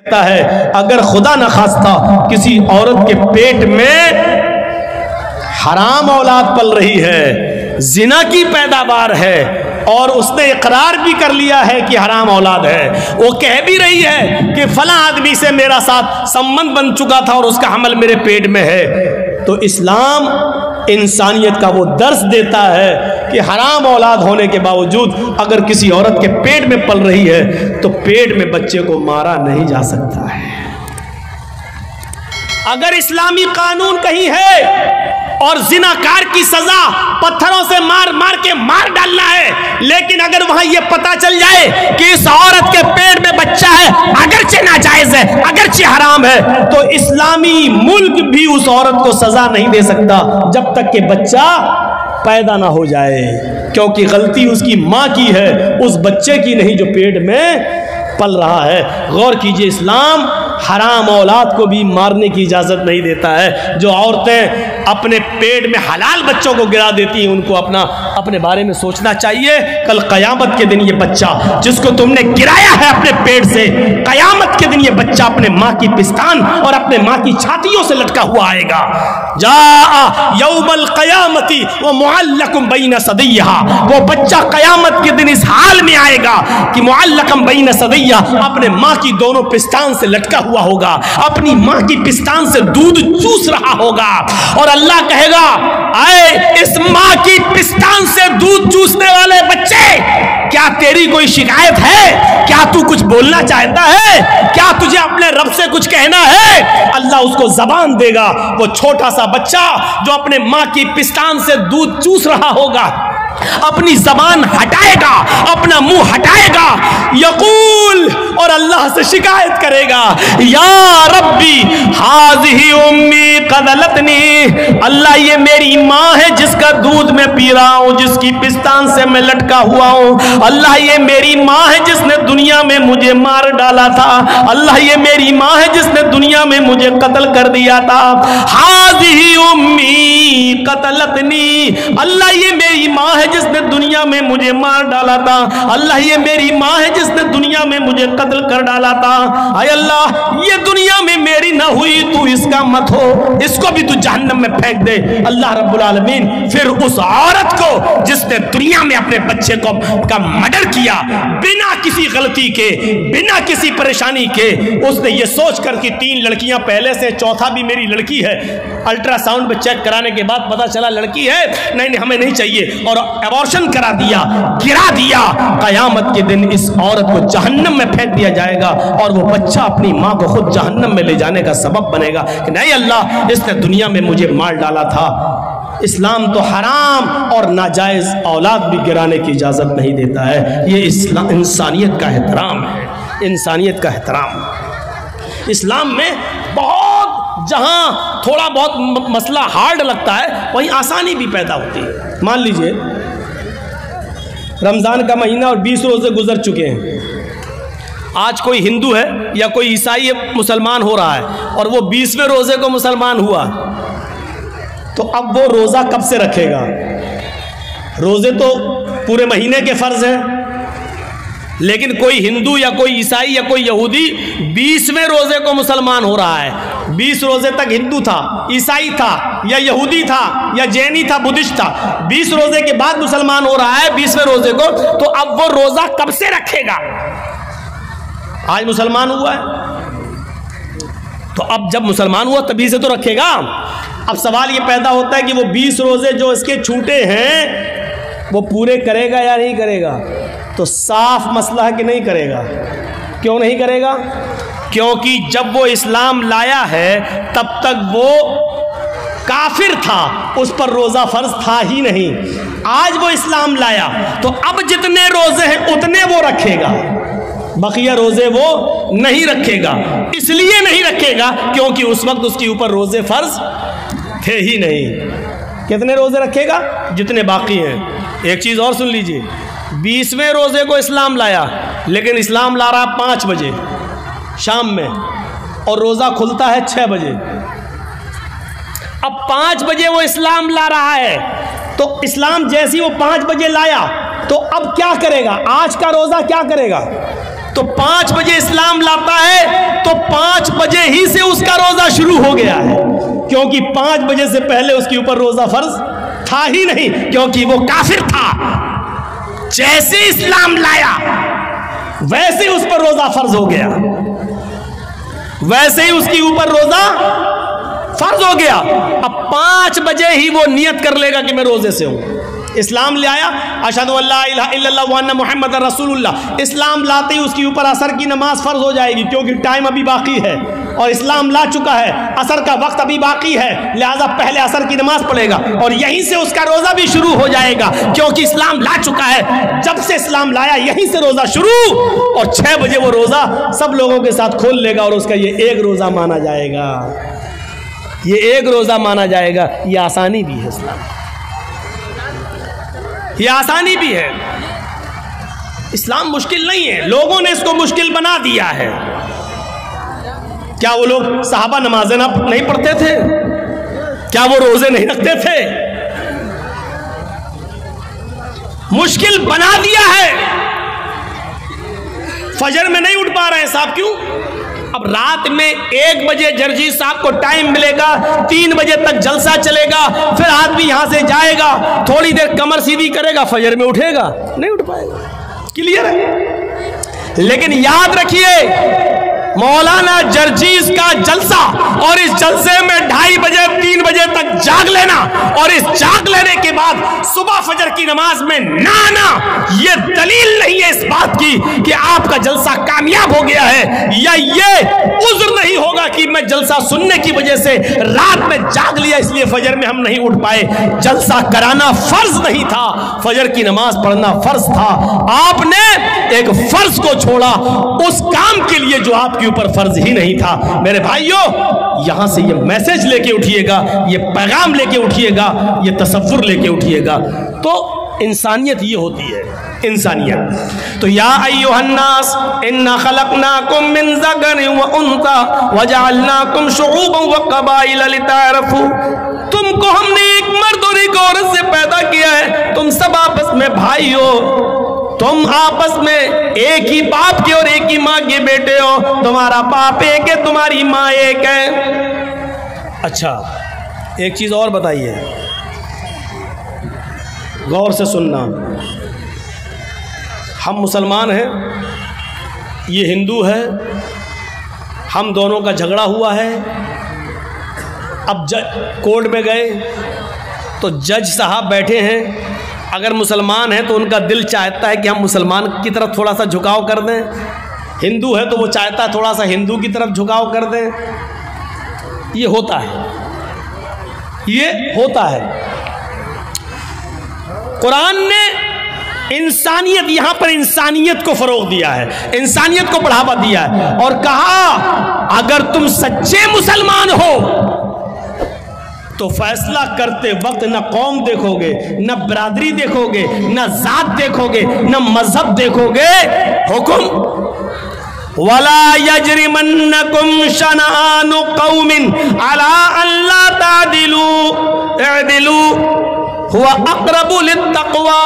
कहता है अगर खुदा न खास्ता किसी औरत के पेट में हराम औलाद पल रही है, जिना की पैदावार है और उसने इकरार भी कर लिया है कि हराम औलाद है, वो कह भी रही है कि फला आदमी से मेरा साथ संबंध बन चुका था और उसका हमल मेरे पेट में है, तो इस्लाम इंसानियत का वो दर्स देता है कि हराम औलाद होने के बावजूद अगर किसी औरत के पेट में पल रही है तो पेट में बच्चे को मारा नहीं जा सकता है। अगर इस्लामी कानून कहीं है और जिनाकार की सजा पत्थरों से मार मार के मार डालना है, लेकिन अगर वहां यह पता चल जाए कि इस औरत के पेट में बच्चा है, अगरचे नाजायज है, अगरचे हराम है, तो इस्लामी मुल्क भी उस औरत को सजा नहीं दे सकता जब तक कि बच्चा पैदा ना हो जाए, क्योंकि गलती उसकी मां की है, उस बच्चे की नहीं जो पेट में पल रहा है। गौर कीजिए, इस्लाम हराम औलाद को भी मारने की इजाजत नहीं देता है। जो औरतें अपने पेट में हलाल बच्चों को गिरा देती हैं उनको अपने बारे में सोचना चाहिए। कल कयामत के दिन ये बच्चा जिसको तुमने गिराया है अपने पेट से, कयामत के दिन ये बच्चा अपने माँ की पिस्तान और अपने माँ की छातियों से लटका हुआ आएगा। जा यौमल कयामती व मुअल्लकुम बैन सदियहा, वो बच्चा कयामत के दिन इस हाल में आएगा कि मुअल्लकुम बैन सदियहा, अपने माँ की दोनों पिस्तान से लटका हुआ होगा, अपनी माँ की पिस्तान से दूध चूस रहा होगा और अल्लाह कहेगा आए इस माँ की पिस्तान से दूध चूसने वाले बच्चे, क्या तेरी कोई शिकायत है? क्या तू कुछ बोलना चाहता है? क्या तुझे अपने रब से कुछ कहना है? अल्लाह उसको जबान देगा। वो छोटा सा बच्चा जो अपने माँ की पिस्तान से दूध चूस रहा होगा अपनी जबान हटाएगा, अपना मुंह हटाएगा, यकूल, और अल्लाह से शिकायत करेगा या रब्बी हाज़िही उम्मी क़दलतनी, अल्लाह ये मेरी माँ है जिसका दूध मैं पी रहा हूँ, जिसकी पिस्तान से मैं लटका हुआ हूँ। अल्लाह ये मेरी माँ है जिसने दुनिया में मुझे मार डाला था। अल्लाह ये मेरी माँ है जिसने दुनिया में मुझे कत्ल कर दिया था। हाज़िही उम्मी क़तलतनी, अल्लाह ये मेरी माँ है जिसने दुनिया में मुझे मार डाला था। अल्लाह ये मेरी माँ है जिसने दुनिया में मुझे कत्ल कर डाला था। आय अल्लाह ये दुनिया में मेरी ना हुई, तू इसका मत हो, इसको भी तू जहन्नम में फेंक दे। अल्लाह रब्बुल आलमीन फिर उस औरत को जिसने दुनिया में अपने बच्चे का मर्डर किया बिना किसी गलती के, बिना किसी परेशानी के, उसने ये सोच कर कि 3 लड़कियां पहले से, चौथा भी मेरी लड़की है, अल्ट्रासाउंड में चेक कराने के बाद पता चला लड़की है, नहीं हमें नहीं चाहिए, और अबॉर्शन करा दिया, गिरा दिया। कयामत के दिन इस औरत को जहन्नम में फेंक दिया जाएगा और वो बच्चा अपनी माँ को खुद जहन्नम में ले जाने का सबब बनेगा कि नहीं अल्लाह इसने दुनिया में मुझे मार डाला था। इस्लाम तो हराम और नाजायज औलाद भी गिराने की इजाजत नहीं देता है। ये इस्लाम इंसानियत का एहतराम है, इंसानियत का एहतराम। इस्लाम में बहुत जहाँ थोड़ा बहुत मसला हार्ड लगता है वहीं आसानी भी पैदा होती है। मान लीजिए रमज़ान का महीना और 20 रोज़े गुजर चुके हैं, आज कोई हिंदू है या कोई ईसाई मुसलमान हो रहा है और वो 20वें रोज़े को मुसलमान हुआ, तो अब वो रोज़ा कब से रखेगा? रोज़े तो पूरे महीने के फ़र्ज़ हैं, लेकिन कोई हिंदू या कोई ईसाई या कोई यहूदी 20वें रोज़े को मुसलमान हो रहा है। 20 रोज़े तक हिंदू था, ईसाई था, या यहूदी था, या जैनी था, बुद्धिस्ट था, 20 रोज़े के बाद मुसलमान हो रहा है 20वें रोज़े को, तो अब वो रोज़ा कब से रखेगा? आज मुसलमान हुआ है तो अब जब मुसलमान हुआ तभी से तो रखेगा। अब सवाल ये पैदा होता है कि वो 20 रोज़े जो इसके छूटे हैं वो पूरे करेगा या नहीं करेगा? तो साफ मसला है कि नहीं करेगा। क्यों नहीं करेगा? क्योंकि जब वो इस्लाम लाया है तब तक वो काफिर था, उस पर रोज़ा फ़र्ज था ही नहीं। आज वो इस्लाम लाया तो अब जितने रोज़े हैं उतने वो रखेगा, बकिया रोज़े वो नहीं रखेगा। इसलिए नहीं रखेगा क्योंकि उस वक्त उसके ऊपर रोज़े फ़र्ज थे ही नहीं। कितने रोज़े रखेगा? जितने बाकी हैं। एक चीज़ और सुन लीजिए, 20वें रोज़े को इस्लाम लाया, लेकिन इस्लाम ला रहा 5 बजे शाम में और रोज़ा खुलता है 6 बजे। अब 5 बजे वो इस्लाम ला रहा है, तो इस्लाम जैसी वो 5 बजे लाया तो अब क्या करेगा? आज का रोज़ा क्या करेगा? तो 5 बजे इस्लाम लाता है तो 5 बजे ही से उसका रोजा शुरू हो गया है, क्योंकि 5 बजे से पहले उसके ऊपर रोजा फर्ज था ही नहीं, क्योंकि वो काफिर था। जैसे इस्लाम लाया वैसे उस पर रोजा फर्ज हो गया, वैसे ही उसके ऊपर रोजा फर्ज हो गया। अब 5 बजे ही वो नियत कर लेगा कि मैं रोजे से हूं। इस्लाम ले आया, अशहदु अल्ला इलाहा इल्लल्लाह व अन्ना मुहम्मद रसूलुल्लाह, इस्लाम लाते ही उसके ऊपर असर की नमाज फर्ज हो जाएगी, क्योंकि टाइम अभी बाकी है और इस्लाम ला चुका है, असर का वक्त अभी बाकी है, लिहाजा पहले असर की नमाज पढ़ेगा और यहीं से उसका रोजा भी शुरू हो जाएगा, क्योंकि इस्लाम ला चुका है। जब से इस्लाम लाया यहीं से रोजा शुरू, और 6 बजे वो रोजा सब लोगों के साथ खोल लेगा और उसका ये एक रोजा माना जाएगा, ये एक रोजा माना जाएगा। ये आसानी भी है इस्लाम, ये आसानी भी है। इस्लाम मुश्किल नहीं है, लोगों ने इसको मुश्किल बना दिया है। क्या वो लोग सहाबा नमाजें नहीं पढ़ते थे? क्या वो रोजे नहीं रखते थे? मुश्किल बना दिया है। फजर में नहीं उठ पा रहे हैं साहब, क्यों? अब रात में 1 बजे जर्जी साहब को टाइम मिलेगा, 3 बजे तक जलसा चलेगा, फिर आदमी यहां से जाएगा, थोड़ी देर कमर सीधी करेगा, फजर में उठेगा नहीं, उठ पाएगा। क्लियर है? लेकिन याद रखिए, मौलाना जर्जीस का जलसा और इस जलसे में 2:30 बजे 3 बजे तक जाग लेना, और इस जाग लेने के बाद सुबह फजर की नमाज में ना आना, यह दलील नहीं है इस बात की कि आपका जलसा कामयाब हो गया है, या ये उज़्र नहीं होगा कि मैं जलसा सुनने की वजह से रात में जाग लिया इसलिए फजर में हम नहीं उठ पाए। जलसा कराना फर्ज नहीं था, फजर की नमाज पढ़ना फर्ज था। आपने एक फर्ज को छोड़ा उस काम के लिए जो आपके ऊपर फर्ज ही नहीं था। मेरे भाइयों, यहां से ये मैसेज लेके उठिएगा, ये पैगाम लेके उठिएगा, ये तसव्वुर लेके उठिएगा। तो इंसानियत ये होती है, इंसानियत। तो या अय्युहन्नास इन्ना खलकनाकुम मिन ज़करिन व उन्सा व जअलनाकुम शुऊबन व क़बाइल लितारफू, तुमको हमने एक मर्द और एक औरत से पैदा किया है, तुम सब आपस में भाई हो, तुम आपस में एक ही बाप के और एक ही माँ के बेटे हो, तुम्हारा बाप एक है, तुम्हारी माँ एक है। अच्छा, एक चीज और बताइए, गौर से सुनना। हम मुसलमान हैं, ये हिंदू है, हम दोनों का झगड़ा हुआ है। अब कोर्ट में गए तो जज साहब बैठे हैं, अगर मुसलमान है तो उनका दिल चाहता है कि हम मुसलमान की तरफ थोड़ा सा झुकाव कर दें, हिंदू है तो वो चाहता है थोड़ा सा हिंदू की तरफ झुकाव कर दें। ये होता है, ये होता है। कुरान ने इंसानियत, यहां पर इंसानियत को फरोग दिया है, इंसानियत को बढ़ावा दिया है और कहा अगर तुम सच्चे मुसलमान हो तो फैसला करते वक्त न कौम देखोगे, न बरादरी देखोगे, न जात देखोगे, न मजहब देखोगे। हुक्म वला यजरिमन्नकुम शनआनु कौमिन अला अल्ला तादिलू इदिलू हुवा अक़रबु लित्तक़वा।